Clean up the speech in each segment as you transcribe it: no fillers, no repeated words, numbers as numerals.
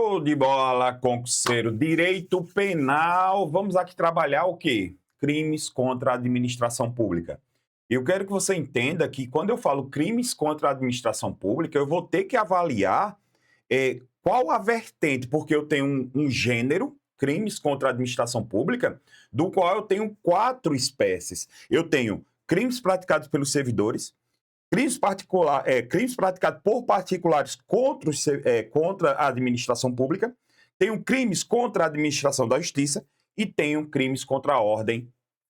Show de bola, concurseiro. Direito penal. Vamos aqui trabalhar o quê? Crimes contra a administração pública. Eu quero que você entenda que quando eu falo crimes contra a administração pública, eu vou ter que avaliar qual a vertente, porque eu tenho um gênero, crimes contra a administração pública, do qual eu tenho 4 espécies. Eu tenho crimes praticados pelos servidores, crimes praticados por particulares contra a administração pública, tenho crimes contra a administração da justiça e tenho crimes contra a ordem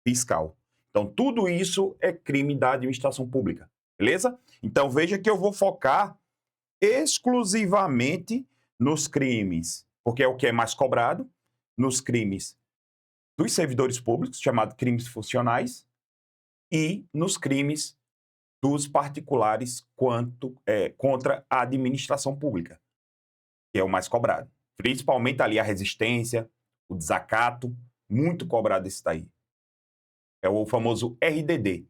fiscal. Então, tudo isso é crime da administração pública, beleza? Então, veja que eu vou focar exclusivamente nos crimes, porque é o que é mais cobrado, nos crimes dos servidores públicos, chamados crimes funcionais, e nos crimes dos particulares contra a administração pública, que é o mais cobrado. Principalmente ali a resistência, o desacato, muito cobrado esse daí. É o famoso RDD.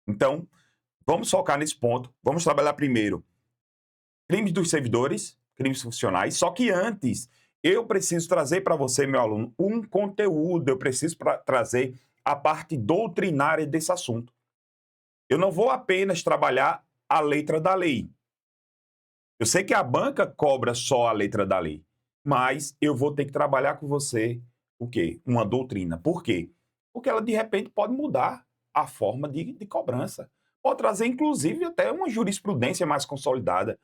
Então, vamos focar nesse ponto. Vamos trabalhar primeiro crimes dos servidores, crimes funcionais, só que antes eu preciso trazer para você, meu aluno, um conteúdo, eu preciso trazer a parte doutrinária desse assunto. Eu não vou apenas trabalhar a letra da lei. Eu sei que a banca cobra só a letra da lei, mas eu vou ter que trabalhar com você o quê? Uma doutrina. Por quê? Porque ela, de repente, pode mudar a forma de cobrança. Pode trazer, inclusive, até uma jurisprudência mais consolidada.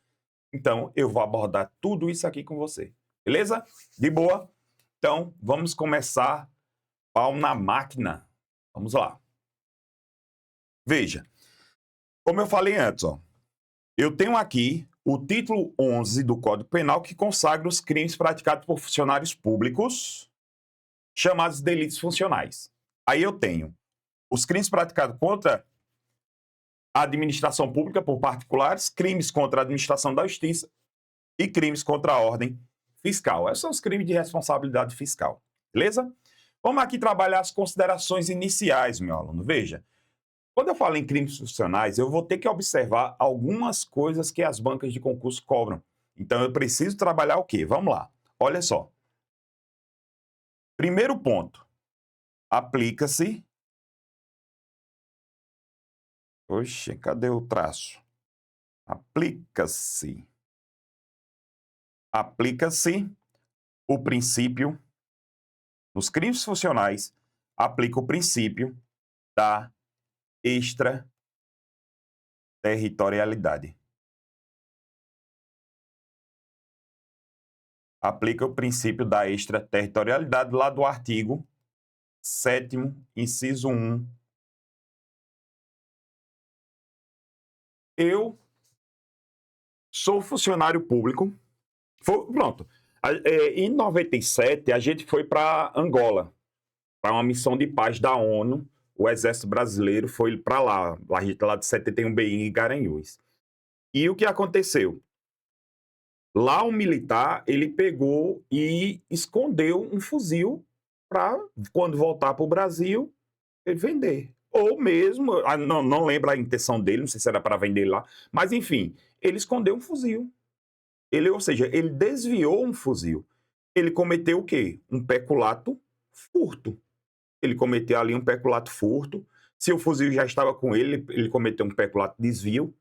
Então, eu vou abordar tudo isso aqui com você. Beleza? De boa? Então, vamos começar pau na máquina. Vamos lá. Veja. Como eu falei antes, eu tenho aqui o título 11 do Código Penal que consagra os crimes praticados por funcionários públicos, chamados delitos funcionais. Aí eu tenho os crimes praticados contra a administração pública por particulares, crimes contra a administração da justiça e crimes contra a ordem fiscal. Esses são os crimes de responsabilidade fiscal, beleza? Vamos aqui trabalhar as considerações iniciais, meu aluno. Veja. Quando eu falo em crimes funcionais, eu vou ter que observar algumas coisas que as bancas de concurso cobram. Então, eu preciso trabalhar o quê? Vamos lá. Olha só. Primeiro ponto. Aplica-se... Oxe, cadê o traço? Aplica-se o princípio... Nos crimes funcionais, aplica o princípio da extraterritorialidade. Aplica o princípio da extraterritorialidade lá do artigo 7º, inciso 1. Eu sou funcionário público. Pronto. Em 97, a gente foi para Angola, para uma missão de paz da ONU. O Exército Brasileiro foi para lá, lá de 71BI em Garanhuns. E o que aconteceu? Lá um militar, ele pegou e escondeu um fuzil para, quando voltar para o Brasil, ele vender. Ou mesmo, não lembro a intenção dele, não sei se era para vender lá, mas enfim, ele escondeu um fuzil. Ou seja, ele desviou um fuzil. Ele cometeu o quê? Um peculato furto. Ele cometeu ali um peculato furto. Se o fuzil já estava com ele, ele cometeu um peculato desvio,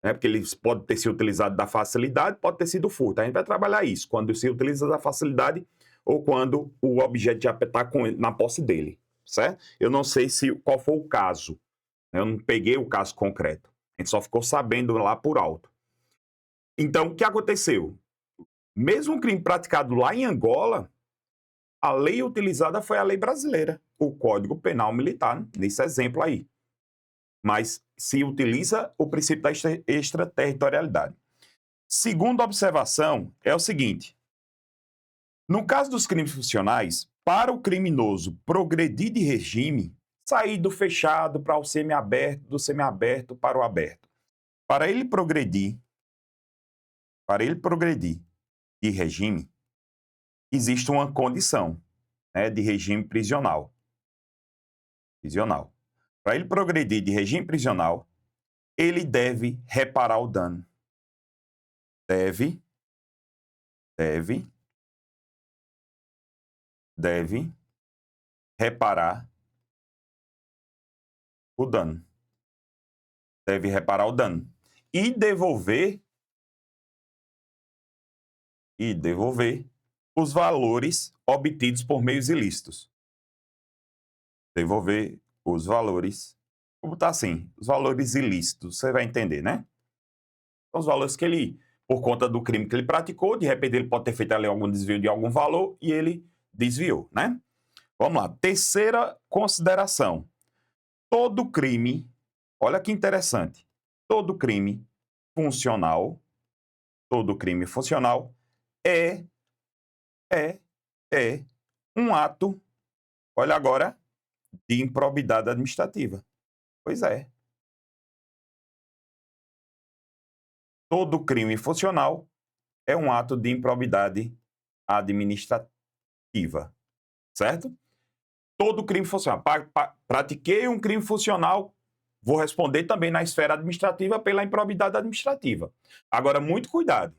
né? Porque ele pode ter sido utilizado da facilidade, pode ter sido furto. A gente vai trabalhar isso, quando se utiliza da facilidade ou quando o objeto já está na posse dele, certo? Eu não sei qual foi o caso. Eu não peguei o caso concreto. A gente só ficou sabendo lá por alto. Então, o que aconteceu? Mesmo um crime praticado lá em Angola, a lei utilizada foi a lei brasileira, o Código Penal Militar, nesse exemplo aí. Mas se utiliza o princípio da extraterritorialidade. Segunda observação é o seguinte: no caso dos crimes funcionais, para o criminoso progredir de regime, sair do fechado para o semiaberto, do semiaberto para o aberto. Para ele progredir de regime, existe uma condição, né, de regime prisional. Para ele progredir de regime prisional, ele deve reparar o dano. Deve deve reparar o dano. Deve reparar o dano. E devolver os valores obtidos por meios ilícitos. Devolver os valores, vou botar assim, os valores ilícitos, você vai entender, né? São os valores que ele, por conta do crime que ele praticou, de repente ele pode ter feito ali algum desvio de algum valor e ele desviou, né? Vamos lá, terceira consideração. Todo crime, olha que interessante, todo crime funcional é um ato, olha agora, de improbidade administrativa. Pois é. Todo crime funcional é um ato de improbidade administrativa, certo? Todo crime funcional. Pratiquei um crime funcional, vou responder também na esfera administrativa pela improbidade administrativa. Agora, muito cuidado.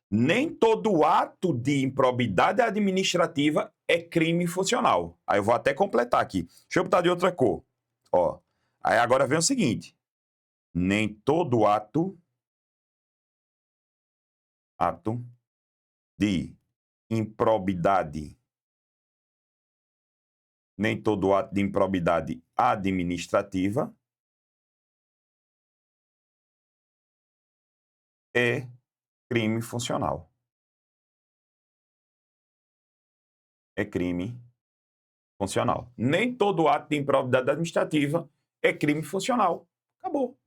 Nem todo ato de improbidade administrativa é crime funcional. Aí eu vou até completar aqui. Deixa eu botar de outra cor. Ó. Aí agora vem o seguinte. Nem todo ato de improbidade, nem todo ato de improbidade administrativa é crime funcional. É crime funcional. Nem todo ato de improbidade administrativa é crime funcional. Acabou.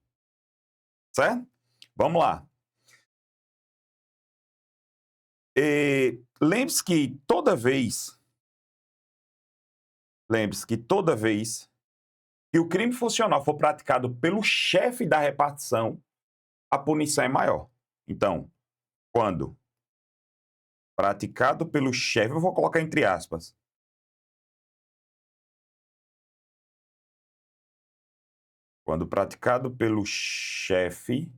Certo? Vamos lá. Lembre-se que toda vez que o crime funcional for praticado pelo chefe da repartição, a punição é maior. Então, quando praticado pelo chefe, eu vou colocar entre aspas. Quando praticado pelo chefe,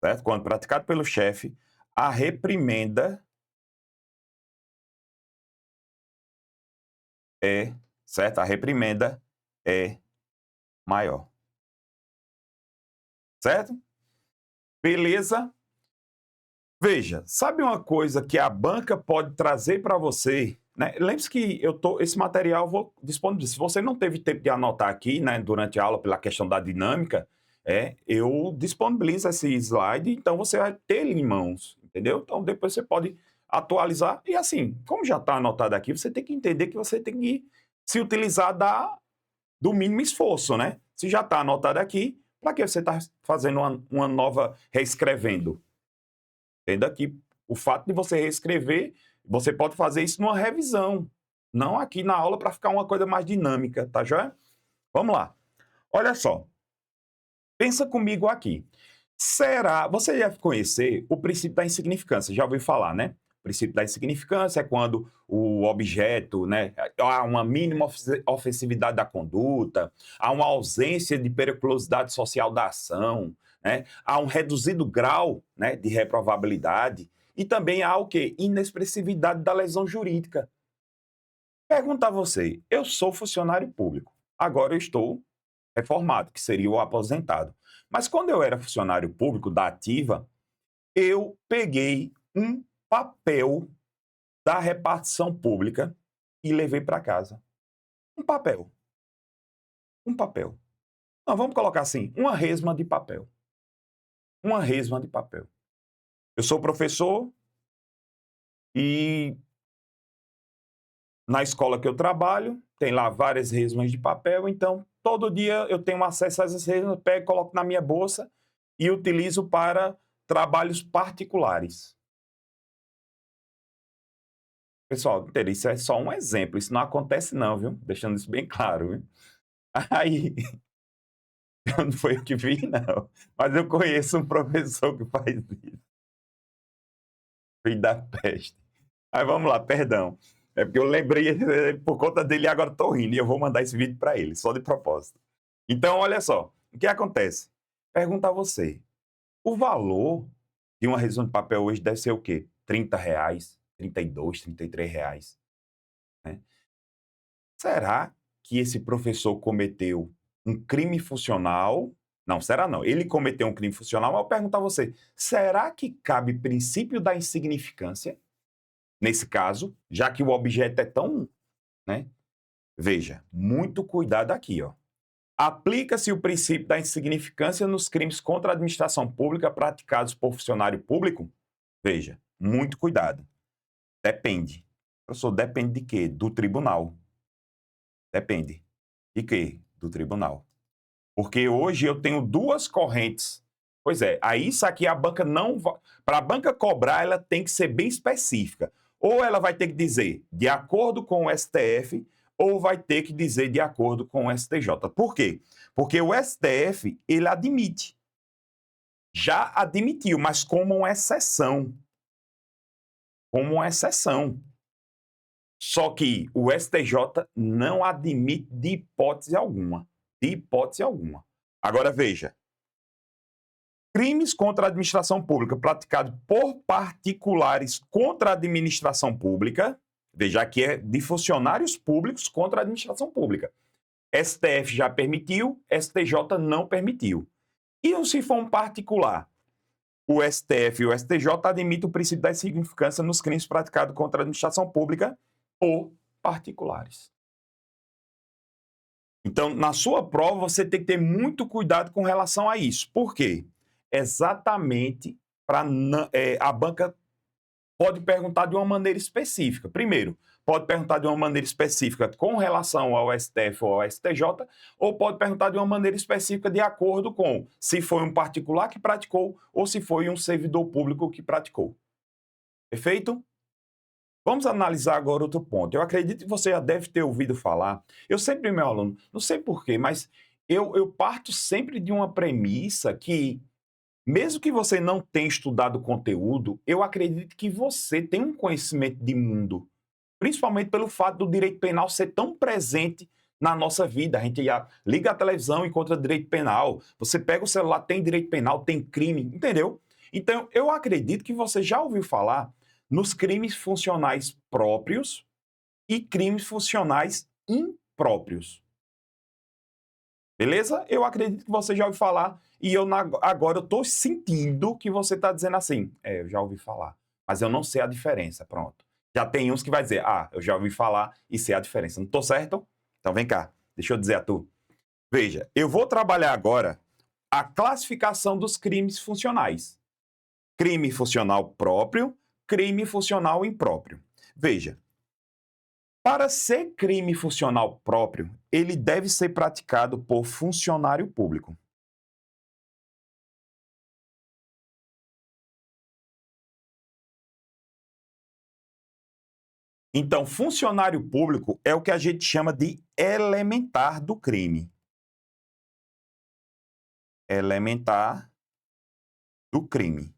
certo? Quando praticado pelo chefe, a reprimenda certo? A reprimenda é maior. Certo? Beleza? Veja, sabe uma coisa que a banca pode trazer para você, né? Lembre-se que esse material eu vou disponibilizar. Se você não teve tempo de anotar aqui, né, durante a aula pela questão da dinâmica, eu disponibilizo esse slide, então você vai ter ele em mãos, entendeu? Então depois você pode atualizar e assim, como já está anotado aqui, você tem que entender que você tem que se utilizar do mínimo esforço, né? Se já está anotado aqui, para que você está fazendo uma nova, reescrevendo? Entenda que o fato de você reescrever, você pode fazer isso numa revisão, não aqui na aula para ficar uma coisa mais dinâmica, tá joia? Vamos lá. Olha só. Pensa comigo aqui. Você deve conhecer o princípio da insignificância, já ouviu falar, né? O princípio da insignificância é quando o objeto, né, há uma mínima ofensividade da conduta, há uma ausência de periculosidade social da ação, né, há um reduzido grau, né, de reprovabilidade e também há o quê? Inexpressividade da lesão jurídica. Pergunta a você, eu sou funcionário público, agora eu estou reformado, que seria o aposentado. Mas quando eu era funcionário público da ativa, eu peguei um papel da repartição pública e levei para casa. Um papel. Um papel. Não, vamos colocar assim, uma resma de papel. Uma resma de papel. Eu sou professor e na escola que eu trabalho, tem lá várias resmas de papel, então todo dia eu tenho acesso a essas resmas, pego, coloco na minha bolsa e utilizo para trabalhos particulares. Pessoal, isso é só um exemplo, isso não acontece não, viu? Deixando isso bem claro, viu? Aí, não foi eu que vi, não, mas eu conheço um professor que faz isso. Filho da peste. Aí vamos lá, perdão. É porque eu lembrei por conta dele e agora estou rindo e eu vou mandar esse vídeo para ele, só de propósito. Então, olha só, o que acontece? Pergunta a você, o valor de uma resma de papel hoje deve ser o quê? R$ 30, R$ 32, R$ 33. Né? Será que esse professor cometeu um crime funcional? Não, será não. Ele cometeu um crime funcional, mas eu pergunto a você, será que cabe princípio da insignificância? Nesse caso, já que o objeto é tão, né? Veja, muito cuidado aqui, ó. Aplica-se o princípio da insignificância nos crimes contra a administração pública praticados por funcionário público? Veja, muito cuidado. Depende. Professor, depende de quê? Do tribunal. Depende. De quê? Do tribunal. Porque hoje eu tenho duas correntes. Pois é, aí isso aqui a banca não vai. Para a banca cobrar, ela tem que ser bem específica. Ou ela vai ter que dizer de acordo com o STF, ou vai ter que dizer de acordo com o STJ. Por quê? Porque o STF, ele admite. Já admitiu, mas como uma exceção. Como uma exceção. Só que o STJ não admite de hipótese alguma. De hipótese alguma. Agora veja. Crimes contra a administração pública praticados por particulares contra a administração pública, veja, aqui é de funcionários públicos contra a administração pública. STF já permitiu, STJ não permitiu. E se for um particular? O STF e o STJ admitem o princípio da insignificância nos crimes praticados contra a administração pública por particulares. Então, na sua prova, você tem que ter muito cuidado com relação a isso. Por quê? Exatamente para a banca pode perguntar de uma maneira específica. Primeiro, pode perguntar de uma maneira específica com relação ao STF ou ao STJ, ou pode perguntar de uma maneira específica de acordo com se foi um particular que praticou ou se foi um servidor público que praticou. Perfeito? Vamos analisar agora outro ponto. Eu acredito que você já deve ter ouvido falar. Eu sempre, meu aluno, não sei porquê, mas eu parto sempre de uma premissa que mesmo que você não tenha estudado o conteúdo, eu acredito que você tem um conhecimento de mundo, principalmente pelo fato do direito penal ser tão presente na nossa vida. A gente já liga a televisão e encontra direito penal, você pega o celular, tem direito penal, tem crime, entendeu? Então, eu acredito que você já ouviu falar nos crimes funcionais próprios e crimes funcionais impróprios. Beleza? Eu acredito que você já ouviu falar e agora eu estou sentindo que você está dizendo assim, eu já ouvi falar, mas eu não sei a diferença, pronto. Já tem uns que vai dizer, eu já ouvi falar e sei a diferença. Não estou certo? Então vem cá, deixa eu dizer a tu. Veja, eu vou trabalhar agora a classificação dos crimes funcionais. Crime funcional próprio, crime funcional impróprio. Veja, para ser crime funcional próprio, ele deve ser praticado por funcionário público. Então, funcionário público é o que a gente chama de elementar do crime. Elementar do crime.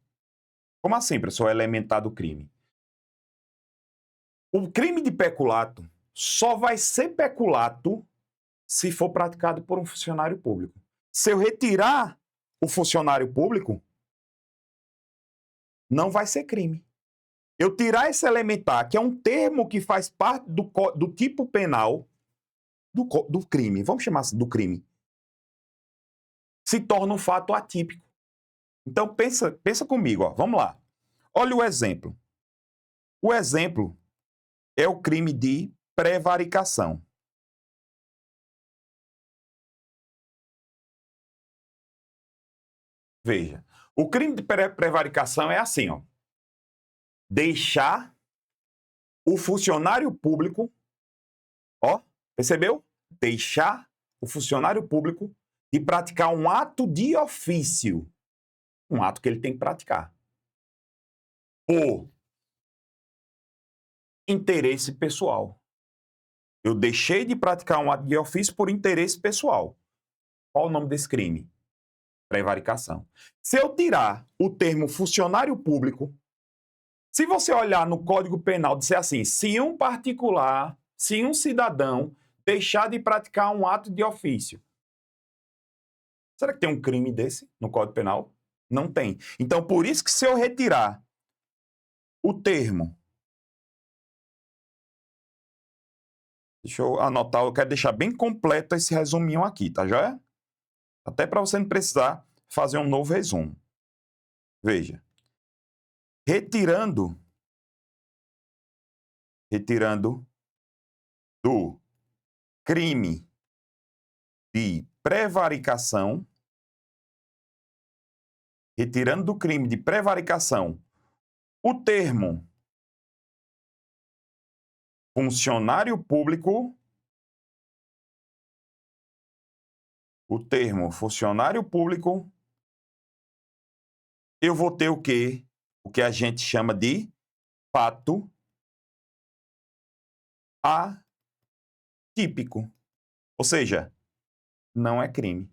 Como assim, professor, elementar do crime? O crime de peculato só vai ser peculato se for praticado por um funcionário público. Se eu retirar o funcionário público, não vai ser crime. Eu tirar esse elementar, que é um termo que faz parte do tipo penal do crime, vamos chamar assim, do crime, se torna um fato atípico. Então, pensa comigo, ó, vamos lá. Olha o exemplo. O exemplo é o crime de prevaricação. Veja, o crime de prevaricação é assim, ó. Deixar o funcionário público, ó, percebeu? Deixar o funcionário público de praticar um ato de ofício, um ato que ele tem que praticar, por interesse pessoal. Eu deixei de praticar um ato de ofício por interesse pessoal. Qual o nome desse crime? Prevaricação. Se eu tirar o termo funcionário público, se você olhar no Código Penal, dizer assim, se um particular, se um cidadão deixar de praticar um ato de ofício, será que tem um crime desse no Código Penal? Não tem. Então, por isso que se eu retirar o termo. Deixa eu anotar, eu quero deixar bem completo esse resuminho aqui, tá joia? Até para você não precisar fazer um novo resumo. Veja. Retirando do crime de prevaricação, retirando do crime de prevaricação o termo funcionário público, eu vou ter o quê? O que a gente chama de fato atípico. Ou seja, não é crime.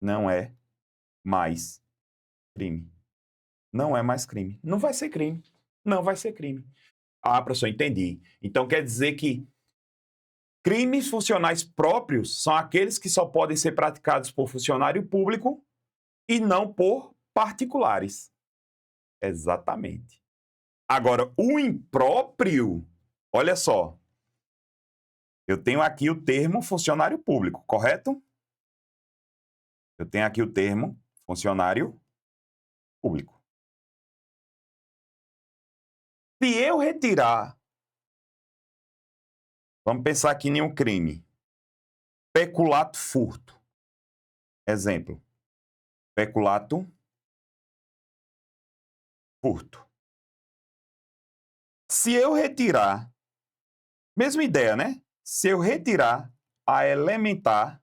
Não é mais crime. Não é mais crime. Não vai ser crime. Não vai ser crime. Ah, professor, entendi. Então quer dizer que crimes funcionais próprios são aqueles que só podem ser praticados por funcionário público e não por particulares. Exatamente. Agora, o impróprio, olha só, eu tenho aqui o termo funcionário público, correto? Eu tenho aqui o termo funcionário público. Se eu retirar, vamos pensar aqui em um crime, peculato furto. Exemplo, peculato furto. Se eu retirar, mesma ideia, né? Se eu retirar a elementar,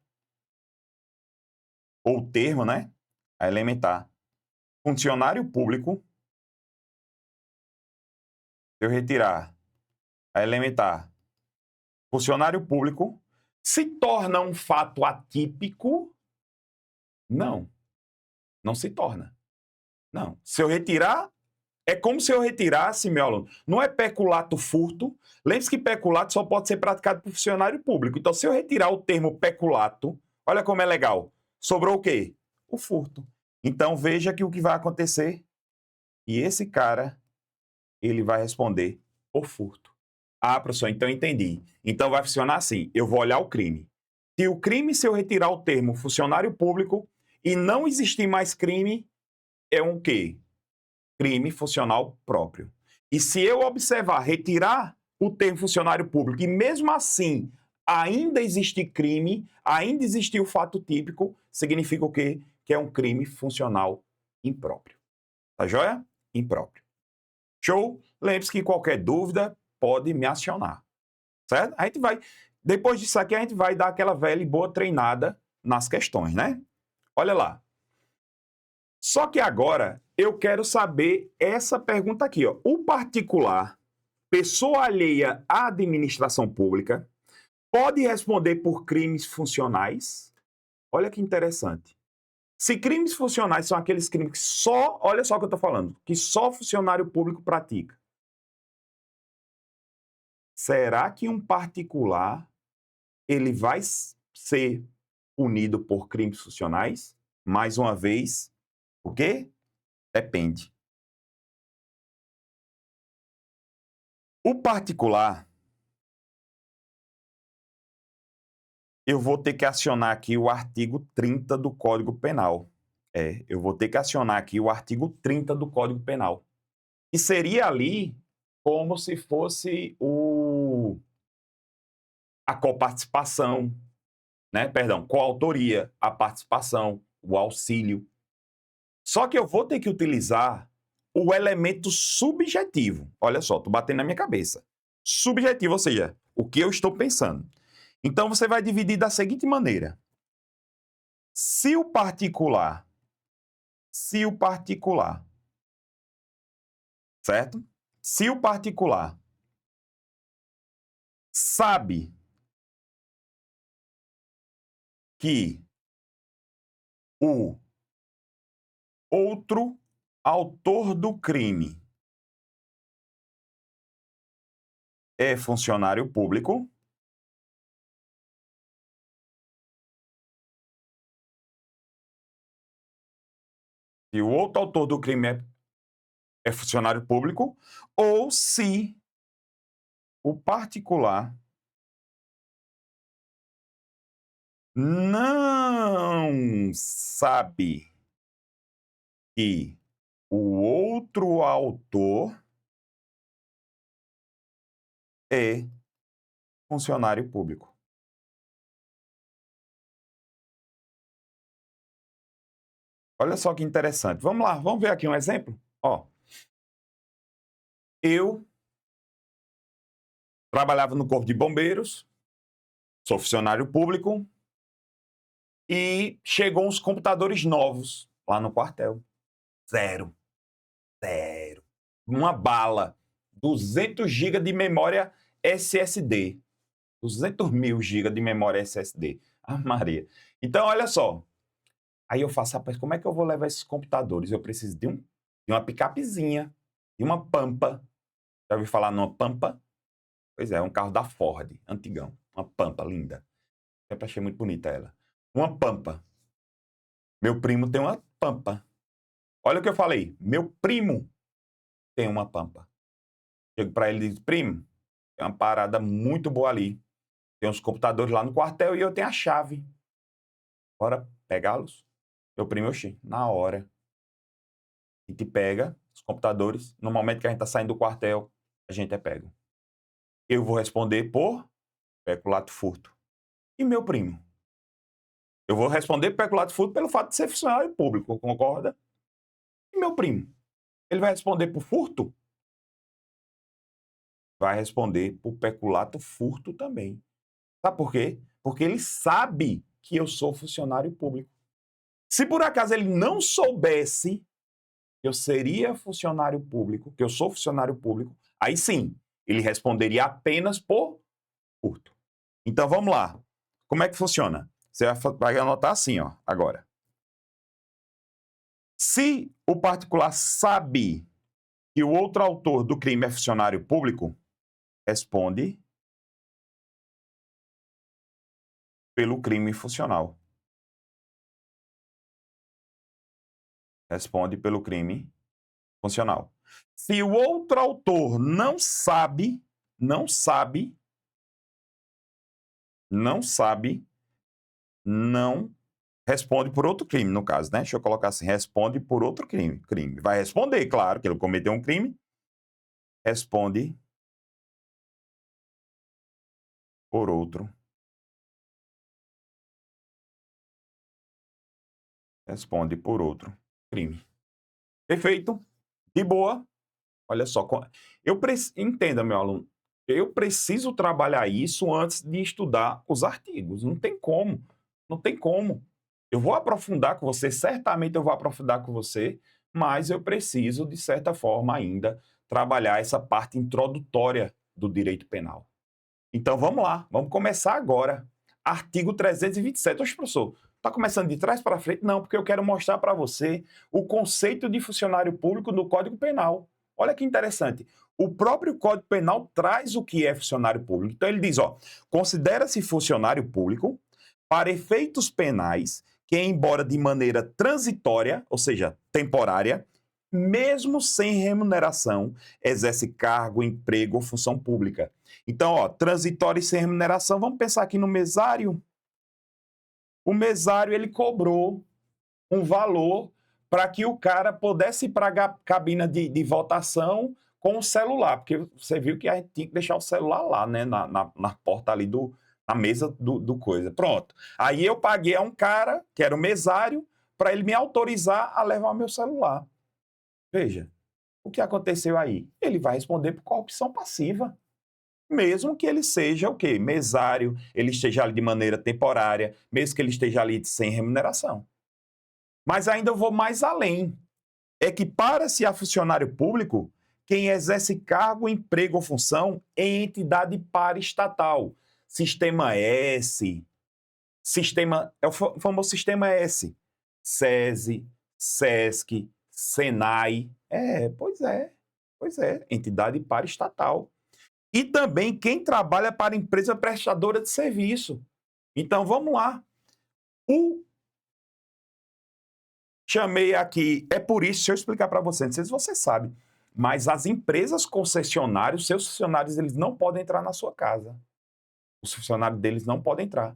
ou o termo, né? A elementar, funcionário público, se eu retirar a elementar, funcionário público, se torna um fato atípico? Não, não se torna. Não. Se eu retirar, é como se eu retirasse, meu aluno, não é peculato furto. Lembre-se que peculato só pode ser praticado por funcionário público. Então, se eu retirar o termo peculato, olha como é legal. Sobrou o quê? O furto. Então, veja que o que vai acontecer, e esse cara, ele vai responder o furto. Ah, professor, então entendi. Então vai funcionar assim, eu vou olhar o crime. Se eu retirar o termo funcionário público e não existir mais crime, é um quê? Crime funcional próprio. E se eu observar, retirar o termo funcionário público e mesmo assim ainda existir crime, ainda existir o fato típico, significa o quê? Que é um crime funcional impróprio. Tá joia? Impróprio. Show? Lembre-se que qualquer dúvida pode me acionar. Certo? A gente vai, depois disso aqui, a gente vai dar aquela velha e boa treinada nas questões, né? Olha lá. Só que agora eu quero saber essa pergunta aqui, ó. O particular, pessoa alheia à administração pública, pode responder por crimes funcionais? Olha que interessante. Se crimes funcionais são aqueles crimes que só, olha só o que eu estou falando, que só funcionário público pratica. Será que um particular ele vai ser punido por crimes funcionais? Mais uma vez, o quê? Depende. O particular, eu vou ter que acionar aqui o artigo 30 do Código Penal. Eu vou ter que acionar aqui o artigo 30 do Código Penal. E seria ali como se fosse a coparticipação, né? Perdão, coautoria, a participação, o auxílio. Só que eu vou ter que utilizar o elemento subjetivo. Olha só, estou batendo na minha cabeça. Subjetivo, ou seja, o que eu estou pensando. Então você vai dividir da seguinte maneira: se o particular, certo? Se o particular sabe que o outro autor do crime é funcionário público, se o outro autor do crime é funcionário público, ou se o particular não sabe que o outro autor é funcionário público. Olha só que interessante. Vamos lá, vamos ver aqui um exemplo? Ó, eu trabalhava no Corpo de Bombeiros, sou funcionário público, e chegou uns computadores novos lá no quartel. Zero. Uma bala. 200 GB de memória SSD. 200 mil GB de memória SSD. Ah, Maria. Então, olha só. Aí eu faço, rapaz, como é que eu vou levar esses computadores? Eu preciso de uma picapezinha, de uma Pampa. Já ouviu falar numa Pampa? Pois é um carro da Ford, antigão. Uma Pampa linda. Sempre achei muito bonita ela. Uma Pampa. Meu primo tem uma Pampa. Olha o que eu falei. Meu primo tem uma Pampa. Chego para ele e digo, primo, tem uma parada muito boa ali. Tem uns computadores lá no quartel e eu tenho a chave. Bora pegá-los? Meu primo, oxi, na hora. A gente pega os computadores. No momento que a gente está saindo do quartel, a gente é pego. Eu vou responder por peculato furto. E meu primo? Eu vou responder por peculato furto pelo fato de ser funcionário público, concorda? E meu primo? Ele vai responder por furto? Vai responder por peculato furto também. Sabe por quê? Porque ele sabe que eu sou funcionário público. Se por acaso ele não soubesse que eu seria funcionário público, que eu sou funcionário público, aí sim, ele responderia apenas por furto. Então vamos lá. Como é que funciona? Você vai anotar assim, ó, agora. Se o particular sabe que o outro autor do crime é funcionário público, responde pelo crime funcional. Responde pelo crime funcional. Se o outro autor não sabe, não responde por outro crime, no caso, né? Deixa eu colocar assim, responde por outro crime. Vai responder, claro, que ele cometeu um crime. Responde por outro. Responde por outro crime. Perfeito. De boa. Olha só. Entenda, meu aluno. Eu preciso trabalhar isso antes de estudar os artigos. Não tem como. Não tem como. Eu vou aprofundar com você, certamente eu vou aprofundar com você, mas eu preciso, de certa forma, ainda trabalhar essa parte introdutória do direito penal. Então vamos lá, vamos começar agora. Artigo 327. Oxe, professor, está começando de trás para frente? Não, porque eu quero mostrar para você o conceito de funcionário público no Código Penal. Olha que interessante. O próprio Código Penal traz o que é funcionário público. Então ele diz, ó, considera-se funcionário público para efeitos penais que, embora de maneira transitória, ou seja, temporária, mesmo sem remuneração, exerce cargo, emprego ou função pública. Então, ó, transitório e sem remuneração, vamos pensar aqui no mesário. O mesário, ele cobrou um valor para que o cara pudesse ir para a cabina de votação com o celular, porque você viu que a gente tinha que deixar o celular lá, né, na porta ali na mesa do coisa. Pronto. Aí eu paguei a um cara, que era o mesário, para ele me autorizar a levar o meu celular. Veja, o que aconteceu aí? Ele vai responder por corrupção passiva. Mesmo que ele seja o quê? Mesário, ele esteja ali de maneira temporária, mesmo que ele esteja ali sem remuneração. Mas ainda eu vou mais além. É que para se a funcionário público, quem exerce cargo, emprego ou função em entidade paraestatal. Sistema S, é o famoso Sistema S. SESI, SESC, SENAI. Pois é, entidade paraestatal. E também quem trabalha para empresa prestadora de serviço. Então, vamos lá. Chamei aqui, é por isso, deixa eu explicar para você, não sei se você sabe, Mas as empresas concessionárias, seus funcionários, eles não podem entrar na sua casa. Os funcionários deles não podem entrar.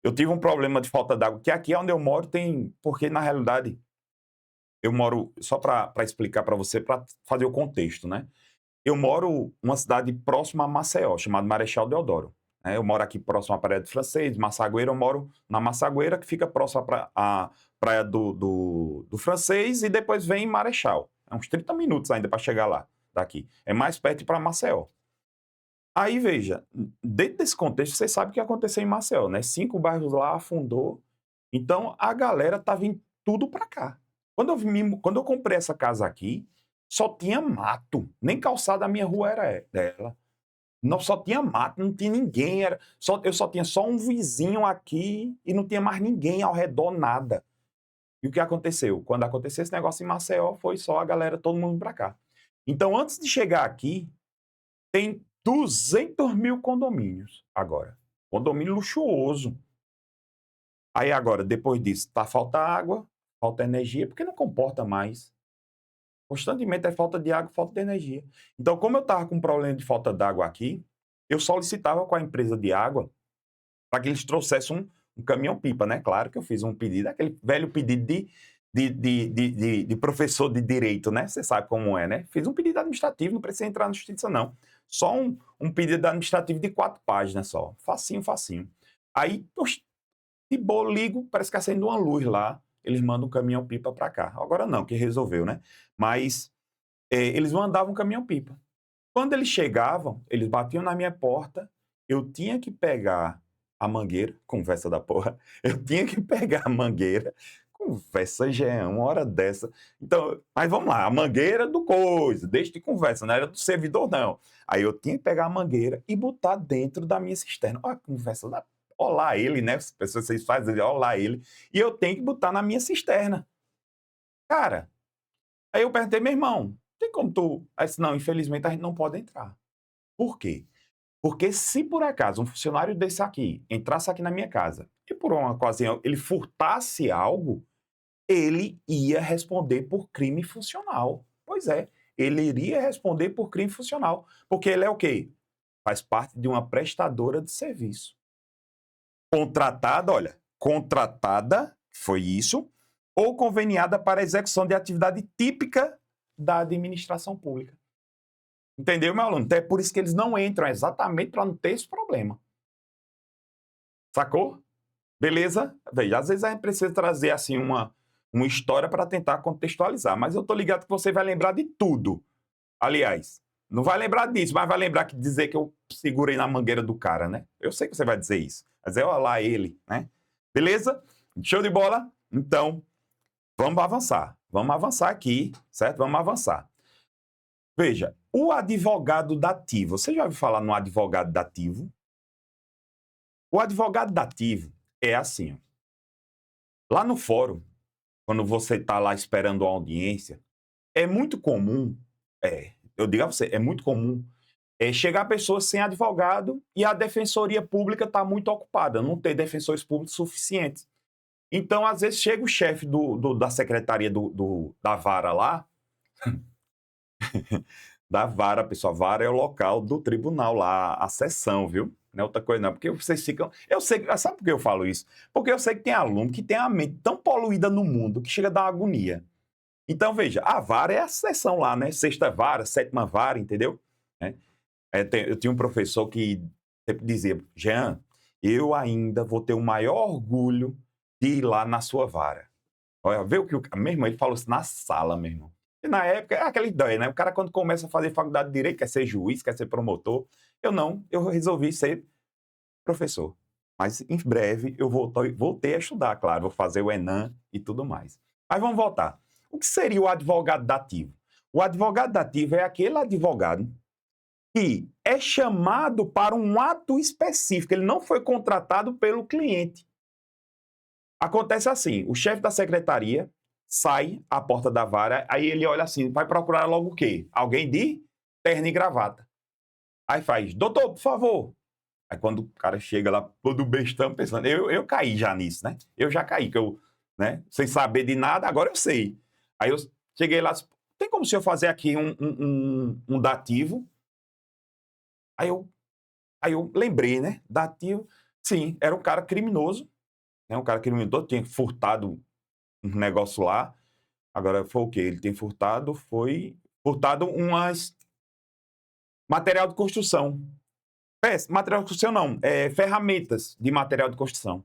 Eu tive um problema de falta d'água, que aqui onde eu moro tem... Porque, na realidade, eu moro... Só para explicar para você, para fazer o contexto, né? Eu moro numa cidade próxima a Maceió, chamada Marechal Deodoro. Eu moro aqui próximo à Praia do Francês, Massagueira. Eu moro na Massagueira, que fica próximo à Praia do Francês, e depois vem Marechal. É uns 30 minutos ainda para chegar lá, daqui. É mais perto para Maceió. Aí, veja, dentro desse contexto, você sabe o que aconteceu em Maceió, né? 5 bairros lá afundou. Então, a galera tá vindo tudo para cá. Quando eu comprei essa casa aqui, só tinha mato. Nem calçada a minha rua era dela. Não, só tinha mato, não tinha ninguém. Eu só tinha só um vizinho aqui e não tinha mais ninguém ao redor, nada. E o que aconteceu? Quando aconteceu esse negócio em Maceió, foi só a galera, todo mundo para cá. Então, antes de chegar aqui, tem 200 mil condomínios agora. Condomínio luxuoso. Aí agora, depois disso, falta água, falta energia, porque não comporta mais. Constantemente é falta de água, falta de energia. Então, como eu estava com problema de falta d'água aqui, eu solicitava com a empresa de água para que eles trouxessem um caminhão-pipa, né? Claro que eu fiz um pedido, aquele velho pedido de professor de direito, né? Você sabe como é, né? Fiz um pedido administrativo, não precisa entrar na justiça, não. Só um pedido administrativo de 4 páginas só. Facinho, facinho. Aí, de boa, ligo, parece que acende uma luz lá. Eles mandam um caminhão-pipa para cá. Agora não, que resolveu, né? Mas eles mandavam um caminhão-pipa. Quando eles chegavam, eles batiam na minha porta, eu tinha que pegar a mangueira, conversa da porra, eu tinha que pegar a mangueira, conversa já é uma hora dessa. Então, mas vamos lá, a mangueira do coisa, deixa de conversa, não era do servidor, não. Aí eu tinha que pegar a mangueira e botar dentro da minha cisterna. Olha a conversa da... Olá ele, né? As pessoas vocês fazem, olá ele. E eu tenho que botar na minha cisterna. Cara, aí eu perguntei, meu irmão, tem como tu... Aí disse, não, infelizmente a gente não pode entrar. Por quê? Porque se por acaso um funcionário desse aqui entrasse aqui na minha casa e por uma ocasião ele furtasse algo, ele ia responder por crime funcional. Pois é, ele iria responder por crime funcional. Porque ele é o quê? Faz parte de uma prestadora de serviço. Contratada, olha, contratada, foi isso, ou conveniada para a execução de atividade típica da administração pública. Entendeu, meu aluno? Então é por isso que eles não entram, exatamente para não ter esse problema. Sacou? Beleza? Veja, às vezes a gente precisa trazer assim uma história para tentar contextualizar, mas eu tô ligado que você vai lembrar de tudo. Aliás, não vai lembrar disso, mas vai lembrar que dizer que eu segurei na mangueira do cara, né? Eu sei que você vai dizer isso. Mas é, olha lá ele, né? Beleza? Show de bola? Então, vamos avançar. Vamos avançar aqui, certo? Vamos avançar. Veja, o advogado dativo. Você já ouviu falar no advogado dativo? O advogado dativo é assim, ó. Lá no fórum, quando você está lá esperando a audiência, é muito comum, eu digo a você, é muito comum chegar pessoas sem advogado e a defensoria pública está muito ocupada, não ter defensores públicos suficientes. Então, às vezes, chega o chefe da secretaria da vara lá, da vara, pessoal, vara é o local do tribunal lá, a sessão, viu? Não é outra coisa não, porque vocês ficam... Eu sei, sabe por que eu falo isso? Porque eu sei que tem aluno que tem a mente tão poluída no mundo que chega a dar agonia. Então, veja, a vara é a sessão lá, né? Sexta vara, sétima vara, entendeu? Eu tinha um professor que sempre dizia, Jean, eu ainda vou ter o maior orgulho de ir lá na sua vara. Olha, vê o que meu irmão, ele falou isso na sala, meu irmão. E na época, é aquela ideia, né? O cara, quando começa a fazer faculdade de Direito, quer ser juiz, quer ser promotor. Eu não, eu resolvi ser professor. Mas em breve eu voltei a estudar, claro, vou fazer o Enem e tudo mais. Mas vamos voltar. O que seria o advogado dativo? O advogado dativo é aquele advogado que é chamado para um ato específico, ele não foi contratado pelo cliente. Acontece assim, o chefe da secretaria sai à porta da vara, aí ele olha assim, vai procurar logo o quê? Alguém de terno e gravata. Aí faz, doutor, por favor. Aí quando o cara chega lá, todo bestão, pensando, eu caí já nisso, né? Eu já caí, que eu, né, sem saber de nada, agora eu sei. Aí eu cheguei lá, tem como o senhor fazer aqui um dativo? Aí eu lembrei, né? Dativo, sim, era um cara criminoso, né? Um cara criminoso, tinha furtado um negócio lá. Agora foi o quê? Ele tem furtado umas material de construção. Material de construção não, ferramentas de material de construção.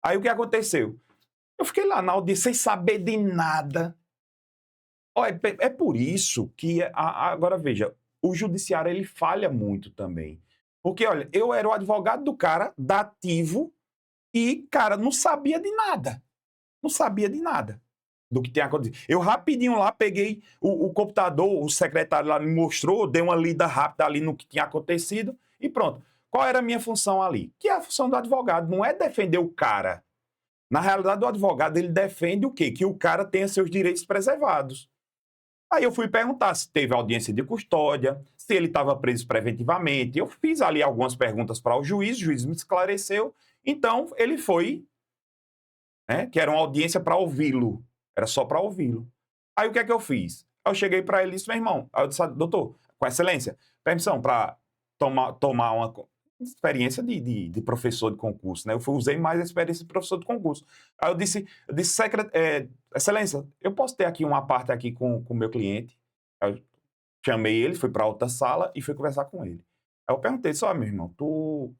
Aí o que aconteceu? Eu fiquei lá na audiência sem saber de nada. Olha, é por isso que, agora veja, o judiciário ele falha muito também. Porque, olha, eu era o advogado do cara, dativo, e, cara, não sabia de nada. Não sabia de nada do que tinha acontecido. Eu rapidinho lá peguei o computador, o secretário lá me mostrou, dei uma lida rápida ali no que tinha acontecido e pronto. Qual era a minha função ali? Que é a função do advogado, não é defender o cara. Na realidade, o advogado ele defende o quê? Que o cara tenha seus direitos preservados. Aí eu fui perguntar se teve audiência de custódia, se ele estava preso preventivamente. Eu fiz ali algumas perguntas para o juiz me esclareceu. Então, ele foi, né, que era uma audiência para ouvi-lo. Era só para ouvi-lo. Aí o que é que eu fiz? Eu cheguei para ele e disse, meu irmão, aí eu disse, doutor, com excelência, permissão para tomar uma experiência de professor de concurso, né? Eu usei mais a experiência de professor de concurso. Aí eu disse excelência, eu posso ter aqui uma parte aqui com o meu cliente? Eu chamei ele, fui para outra sala e fui conversar com ele. Aí eu perguntei, só, meu irmão, tu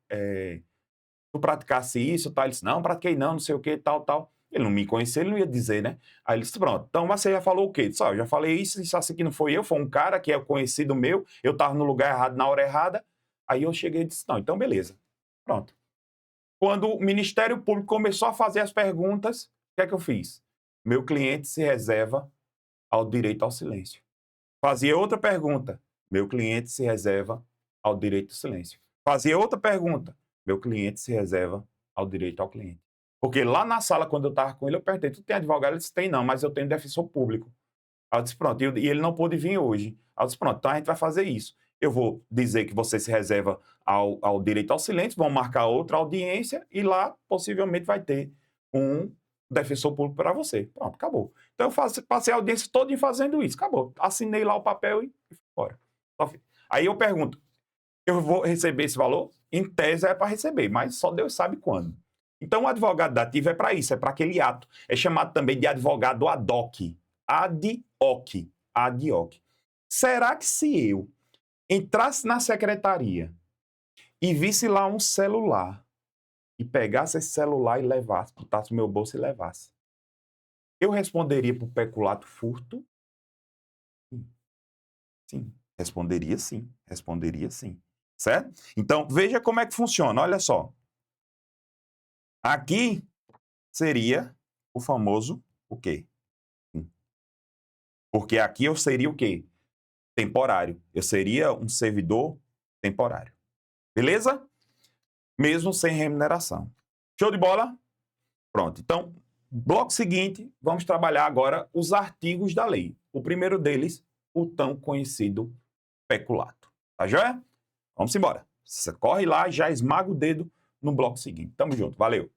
praticasse isso, tal? Ele disse, não pratiquei não sei o que, tal. Ele não me conhecia, ele não ia dizer, né? Aí ele disse, pronto, então você já falou o quê? Eu disse, eu já falei isso assim que não foi eu, foi um cara que é conhecido meu, eu estava no lugar errado, na hora errada. Aí eu cheguei e disse, não, então beleza. Pronto. Quando o Ministério Público começou a fazer as perguntas, o que é que eu fiz? Meu cliente se reserva ao direito ao silêncio. Fazia outra pergunta, meu cliente se reserva ao direito ao silêncio. Fazia outra pergunta, meu cliente se reserva ao direito ao cliente. Porque lá na sala, quando eu estava com ele, eu perguntei, tu tem advogado? Ele disse, tem não, mas eu tenho defensor público. Aí eu disse, pronto, e ele não pôde vir hoje. Aí eu disse, pronto, então a gente vai fazer isso. Eu vou dizer que você se reserva ao direito ao silêncio, vão marcar outra audiência e lá possivelmente vai ter um defensor público para você. Pronto, acabou. Então eu passei a audiência toda fazendo isso, acabou. Assinei lá o papel e fui embora. Aí eu pergunto, eu vou receber esse valor? Em tese é para receber, mas só Deus sabe quando. Então o advogado dativo é para isso, é para aquele ato. É chamado também de advogado ad hoc. Ad hoc. Será que se eu entrasse na secretaria e visse lá um celular e pegasse esse celular e levasse, botasse no meu bolso e levasse, eu responderia por peculato furto? Sim. Responderia sim. Certo? Então, veja como é que funciona, olha só. Aqui seria o famoso o quê? Porque aqui eu seria o quê? Temporário. Eu seria um servidor temporário. Beleza? Mesmo sem remuneração. Show de bola? Pronto. Então, bloco seguinte, vamos trabalhar agora os artigos da lei. O primeiro deles, o tão conhecido peculato. Tá joia? Vamos embora. Você corre lá e já esmaga o dedo no bloco seguinte. Tamo junto. Valeu.